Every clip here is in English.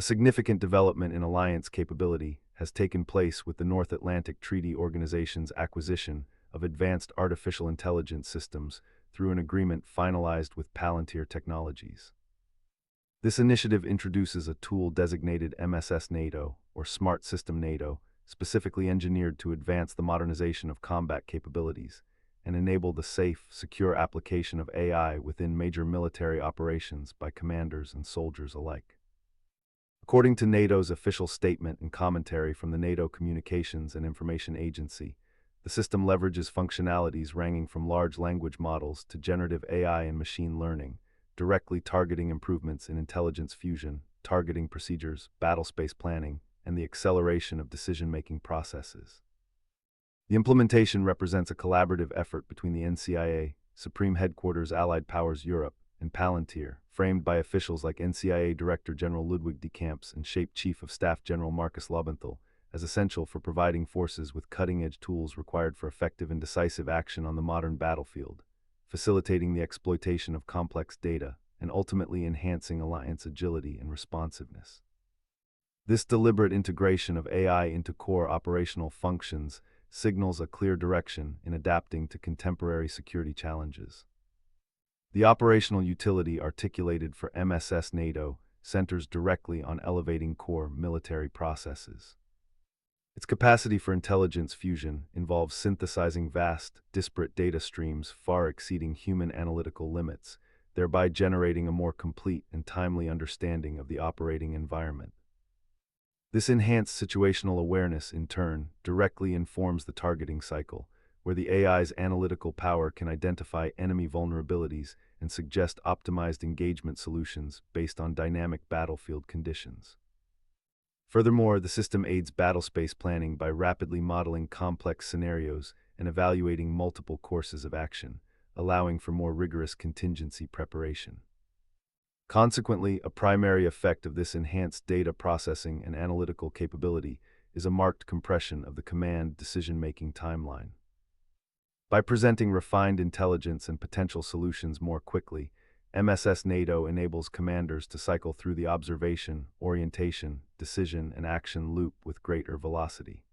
A significant development in alliance capability has taken place with the North Atlantic Treaty Organization's acquisition of advanced artificial intelligence systems through an agreement finalized with Palantir Technologies. This initiative introduces a tool designated MSS NATO, or Smart System NATO, specifically engineered to advance the modernization of combat capabilities and enable the safe, secure application of AI within major military operations by commanders and soldiers alike. According to NATO's official statement and commentary from the NATO Communications and Information Agency, the system leverages functionalities ranging from large language models to generative AI and machine learning, directly targeting improvements in intelligence fusion, targeting procedures, battlespace planning, and the acceleration of decision-making processes. The implementation represents a collaborative effort between the NCIA, Supreme Headquarters Allied Powers Europe, and Palantir, framed by officials like NCIA Director General Ludwig de Camps and SHAPE Chief of Staff General Marcus Lobenthal, as essential for providing forces with cutting-edge tools required for effective and decisive action on the modern battlefield, facilitating the exploitation of complex data, and ultimately enhancing alliance agility and responsiveness. This deliberate integration of AI into core operational functions signals a clear direction in adapting to contemporary security challenges. The operational utility articulated for MSS NATO centers directly on elevating core military processes. Its capacity for intelligence fusion involves synthesizing vast, disparate data streams far exceeding human analytical limits, thereby generating a more complete and timely understanding of the operating environment. This enhanced situational awareness, in turn, directly informs the targeting cycle, where the AI's analytical power can identify enemy vulnerabilities and suggest optimized engagement solutions based on dynamic battlefield conditions. Furthermore, the system aids battlespace planning by rapidly modeling complex scenarios and evaluating multiple courses of action, allowing for more rigorous contingency preparation. Consequently, a primary effect of this enhanced data processing and analytical capability is a marked compression of the command decision-making timeline. By presenting refined intelligence and potential solutions more quickly, MSS NATO enables commanders to cycle through the observation, orientation, decision, and action loop with greater velocity.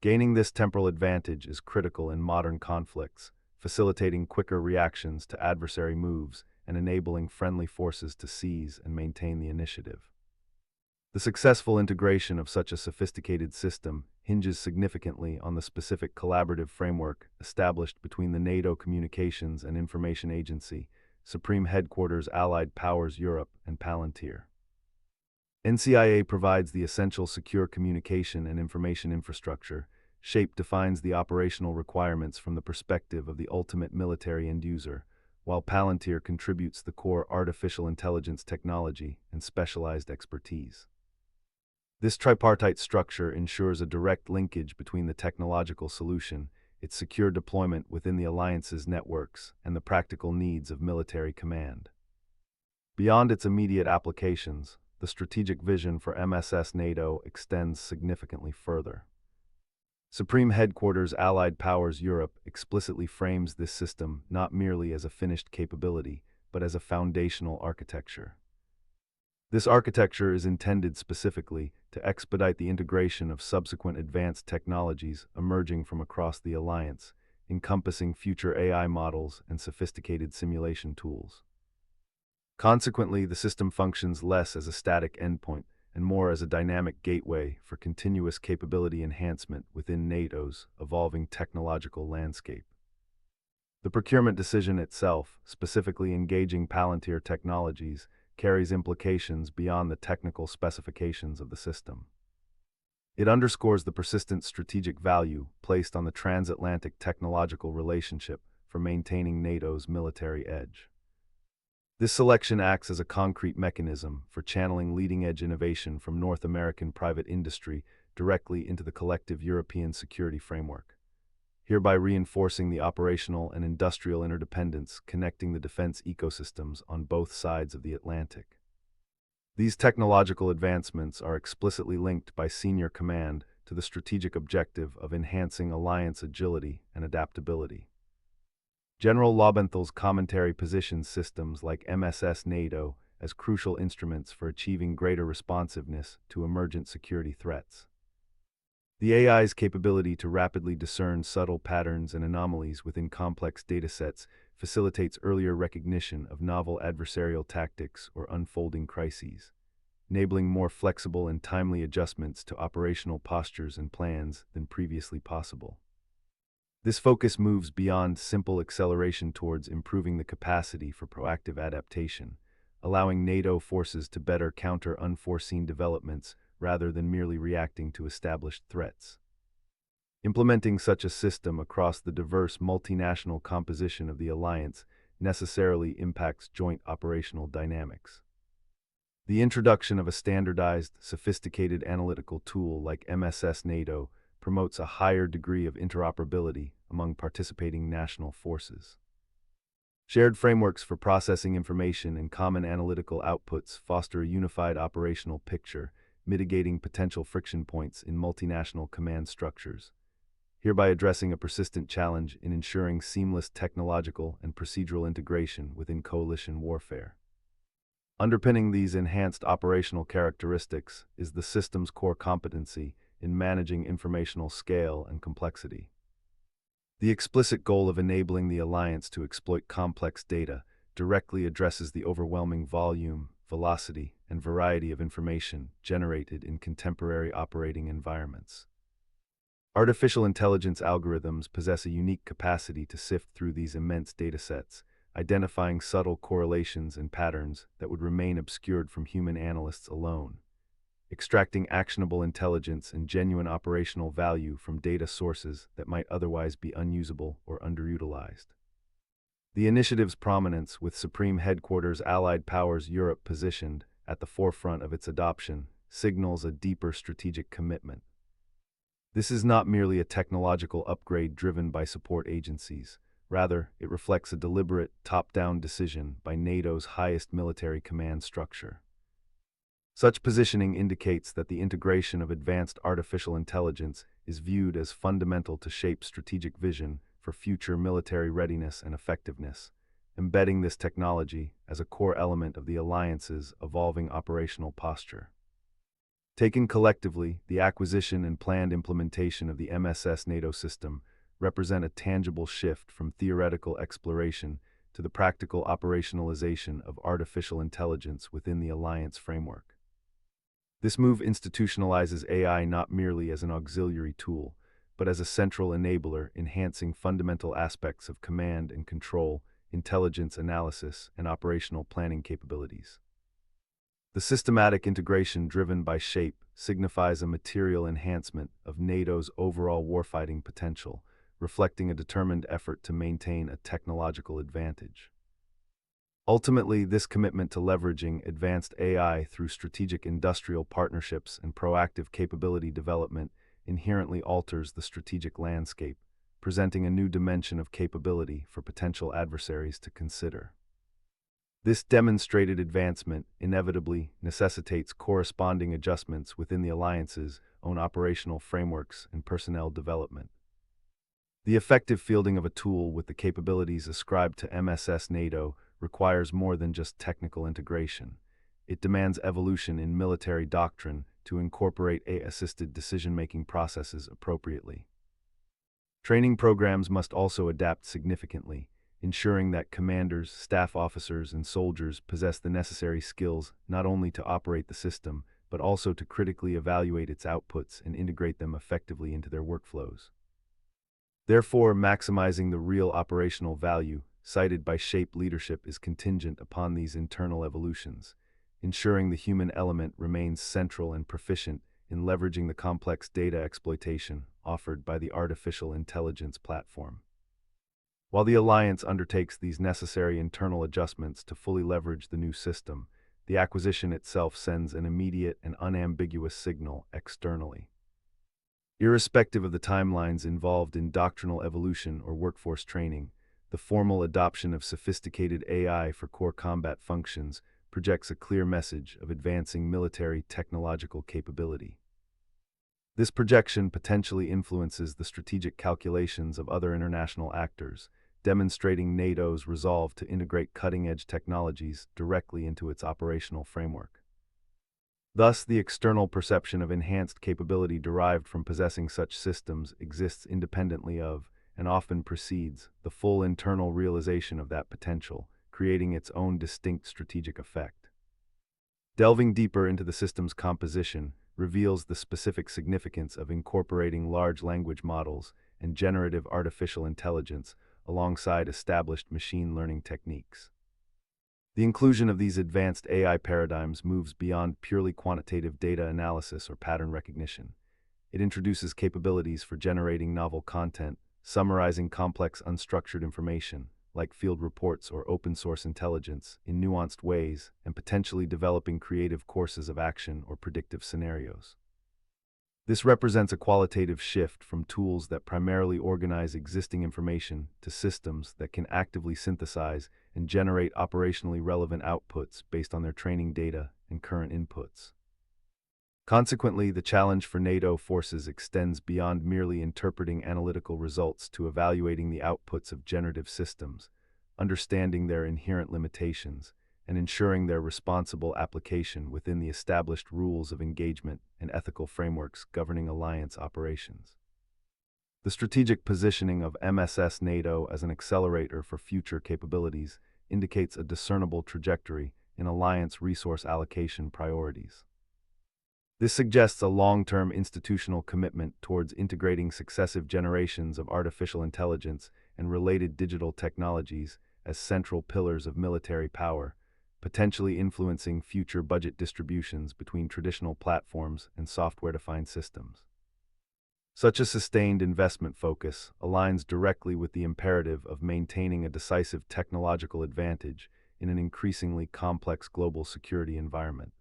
Gaining this temporal advantage is critical in modern conflicts, facilitating quicker reactions to adversary moves and enabling friendly forces to seize and maintain the initiative. The successful integration of such a sophisticated system hinges significantly on the specific collaborative framework established between the NATO Communications and Information Agency, Supreme Headquarters Allied Powers Europe, and Palantir. NCIA provides the essential secure communication and information infrastructure. SHAPE defines the operational requirements from the perspective of the ultimate military end user, while Palantir contributes the core artificial intelligence technology and specialized expertise. This tripartite structure ensures a direct linkage between the technological solution, its secure deployment within the alliance's networks, and the practical needs of military command. Beyond its immediate applications, the strategic vision for MSS NATO extends significantly further. Supreme Headquarters Allied Powers Europe explicitly frames this system not merely as a finished capability, but as a foundational architecture. This architecture is intended specifically to expedite the integration of subsequent advanced technologies emerging from across the alliance, encompassing future AI models and sophisticated simulation tools. Consequently, the system functions less as a static endpoint and more as a dynamic gateway for continuous capability enhancement within NATO's evolving technological landscape. The procurement decision itself, specifically engaging Palantir Technologies, carries implications beyond the technical specifications of the system. It underscores the persistent strategic value placed on the transatlantic technological relationship for maintaining NATO's military edge. This selection acts as a concrete mechanism for channeling leading-edge innovation from North American private industry directly into the collective European security framework, hereby reinforcing the operational and industrial interdependence connecting the defense ecosystems on both sides of the Atlantic. These technological advancements are explicitly linked by senior command to the strategic objective of enhancing alliance agility and adaptability. General Lobenthal's commentary positions systems like MSS NATO as crucial instruments for achieving greater responsiveness to emergent security threats. The AI's capability to rapidly discern subtle patterns and anomalies within complex datasets facilitates earlier recognition of novel adversarial tactics or unfolding crises, enabling more flexible and timely adjustments to operational postures and plans than previously possible. This focus moves beyond simple acceleration towards improving the capacity for proactive adaptation, allowing NATO forces to better counter unforeseen developments rather than merely reacting to established threats. Implementing such a system across the diverse multinational composition of the alliance necessarily impacts joint operational dynamics. The introduction of a standardized, sophisticated analytical tool like MSS NATO promotes a higher degree of interoperability among participating national forces. Shared frameworks for processing information and common analytical outputs foster a unified operational picture, mitigating potential friction points in multinational command structures, hereby addressing a persistent challenge in ensuring seamless technological and procedural integration within coalition warfare. Underpinning these enhanced operational characteristics is the system's core competency in managing informational scale and complexity. The explicit goal of enabling the alliance to exploit complex data directly addresses the overwhelming volume, velocity, and variety of information generated in contemporary operating environments. Artificial intelligence algorithms possess a unique capacity to sift through these immense datasets, identifying subtle correlations and patterns that would remain obscured from human analysts alone, extracting actionable intelligence and genuine operational value from data sources that might otherwise be unusable or underutilized. The initiative's prominence, with Supreme Headquarters Allied Powers Europe positioned at the forefront of its adoption, signals a deeper strategic commitment. This is not merely a technological upgrade driven by support agencies. Rather, it reflects a deliberate, top-down decision by NATO's highest military command structure. Such positioning indicates that the integration of advanced artificial intelligence is viewed as fundamental to shape strategic vision for future military readiness and effectiveness, embedding this technology as a core element of the alliance's evolving operational posture. Taken collectively, the acquisition and planned implementation of the MSS NATO system represent a tangible shift from theoretical exploration to the practical operationalization of artificial intelligence within the alliance framework. This move institutionalizes AI not merely as an auxiliary tool, but as a central enabler enhancing fundamental aspects of command and control, intelligence analysis, and operational planning capabilities. The systematic integration driven by SHAPE signifies a material enhancement of NATO's overall warfighting potential, reflecting a determined effort to maintain a technological advantage. Ultimately, this commitment to leveraging advanced AI through strategic industrial partnerships and proactive capability development inherently alters the strategic landscape, presenting a new dimension of capability for potential adversaries to consider. This demonstrated advancement inevitably necessitates corresponding adjustments within the alliance's own operational frameworks and personnel development. The effective fielding of a tool with the capabilities ascribed to MSS NATO requires more than just technical integration. It demands evolution in military doctrine to incorporate AI-assisted decision-making processes appropriately. Training programs must also adapt significantly, ensuring that commanders, staff officers, and soldiers possess the necessary skills not only to operate the system, but also to critically evaluate its outputs and integrate them effectively into their workflows. Therefore, maximizing the real operational value cited by SHAPE leadership is contingent upon these internal evolutions, ensuring the human element remains central and proficient in leveraging the complex data exploitation offered by the artificial intelligence platform. While the alliance undertakes these necessary internal adjustments to fully leverage the new system, the acquisition itself sends an immediate and unambiguous signal externally. Irrespective of the timelines involved in doctrinal evolution or workforce training, the formal adoption of sophisticated AI for core combat functions projects a clear message of advancing military technological capability. This projection potentially influences the strategic calculations of other international actors, demonstrating NATO's resolve to integrate cutting-edge technologies directly into its operational framework. Thus, the external perception of enhanced capability derived from possessing such systems exists independently of, and often precedes, the full internal realization of that potential, creating its own distinct strategic effect. Delving deeper into the system's composition reveals the specific significance of incorporating large language models and generative artificial intelligence alongside established machine learning techniques. The inclusion of these advanced AI paradigms moves beyond purely quantitative data analysis or pattern recognition. It introduces capabilities for generating novel content, summarizing complex unstructured information, like field reports or open-source intelligence, in nuanced ways, and potentially developing creative courses of action or predictive scenarios. This represents a qualitative shift from tools that primarily organize existing information to systems that can actively synthesize and generate operationally relevant outputs based on their training data and current inputs. Consequently, the challenge for NATO forces extends beyond merely interpreting analytical results to evaluating the outputs of generative systems, understanding their inherent limitations, and ensuring their responsible application within the established rules of engagement and ethical frameworks governing alliance operations. The strategic positioning of MSS NATO as an accelerator for future capabilities indicates a discernible trajectory in alliance resource allocation priorities. This suggests a long-term institutional commitment towards integrating successive generations of artificial intelligence and related digital technologies as central pillars of military power, potentially influencing future budget distributions between traditional platforms and software-defined systems. Such a sustained investment focus aligns directly with the imperative of maintaining a decisive technological advantage in an increasingly complex global security environment.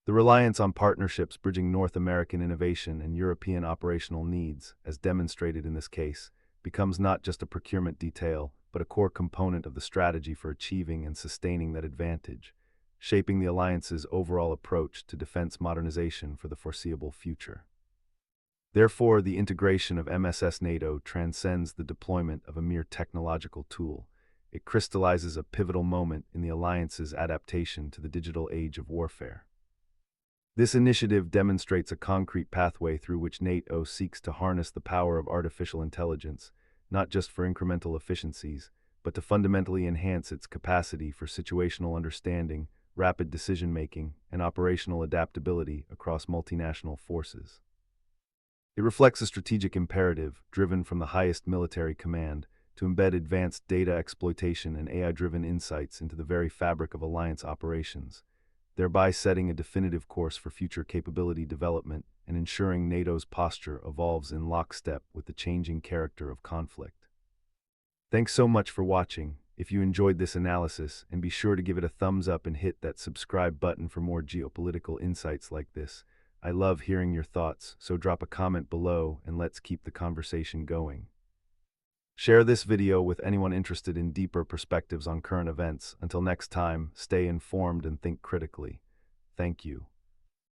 The reliance on partnerships bridging North American innovation and European operational needs, as demonstrated in this case, becomes not just a procurement detail, but a core component of the strategy for achieving and sustaining that advantage, shaping the alliance's overall approach to defense modernization for the foreseeable future. Therefore, the integration of MSS NATO transcends the deployment of a mere technological tool. It crystallizes a pivotal moment in the alliance's adaptation to the digital age of warfare. This initiative demonstrates a concrete pathway through which NATO seeks to harness the power of artificial intelligence, not just for incremental efficiencies, but to fundamentally enhance its capacity for situational understanding, rapid decision-making, and operational adaptability across multinational forces. It reflects a strategic imperative, driven from the highest military command, to embed advanced data exploitation and AI-driven insights into the very fabric of alliance operations, thereby setting a definitive course for future capability development and ensuring NATO's posture evolves in lockstep with the changing character of conflict. Thanks so much for watching. If you enjoyed this analysis, and be sure to give it a thumbs up and hit that subscribe button for more geopolitical insights like this. I love hearing your thoughts, so drop a comment below and let's keep the conversation going. Share this video with anyone interested in deeper perspectives on current events. Until next time, stay informed and think critically. Thank you.